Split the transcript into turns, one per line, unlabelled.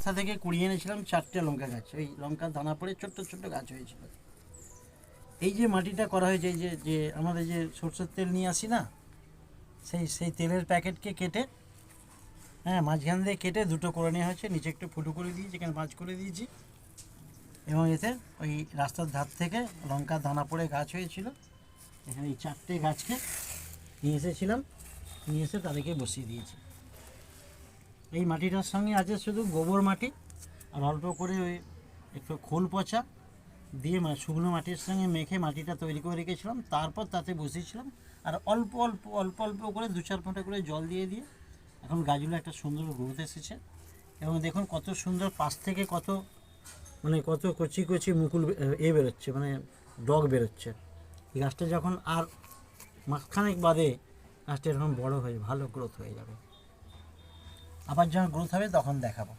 রাস্তা থেকে কুড়িয়ে এনেছিলাম 4টে লঙ্কা গাছ, ওই লঙ্কার দানা পড়ে ছোট্ট ছোট্ট গাছ হয়েছিল। এই যে মাটিটা করা হয়েছে, এই যে যে আমাদের যে সরষের তেল নিয়ে আসি না, সেই তেলের প্যাকেটকে কেটে, হ্যাঁ, মাঝখান দিয়ে কেটে দুটো করে নেওয়া হয়েছে, নিচে একটু ফুটো করে দিয়েছি, এখানে ভাঁজ করে দিয়েছি। এবং এতে ওই রাস্তার ধার থেকে লঙ্কার দানা পড়ে গাছ হয়েছিল, এখানে এই 4টে গাছকে নিয়ে এসেছিলাম, নিয়ে এসে তাদেরকে বসিয়ে দিয়েছি। এই মাটিটার সঙ্গে আছে শুধু গোবর মাটি আর অল্প করে ওই একটু খোল পচা দিয়ে শুকনো মাটির সঙ্গে মেখে মাটিটা তৈরি করে রেখেছিলাম, তারপর তাতে বসিয়েছিলাম। আর অল্প অল্প অল্প অল্প করে 2-4 ফোঁটা করে জল দিয়ে দিয়ে এখন গাছগুলো একটা সুন্দর গ্রোথ এসেছে। এবং দেখুন কত সুন্দর পাশ থেকে কত কত কচি কচি মুকুল বেরোচ্ছে, ডগ বেরোচ্ছে। এই গাছটা যখন আর মাসখানেক বাদে গাছটা এরকম বড় হয়ে ভালো গ্রোথ হয়ে যাবে। আবার যখন গ্রোথ হবে তখন দেখাবো।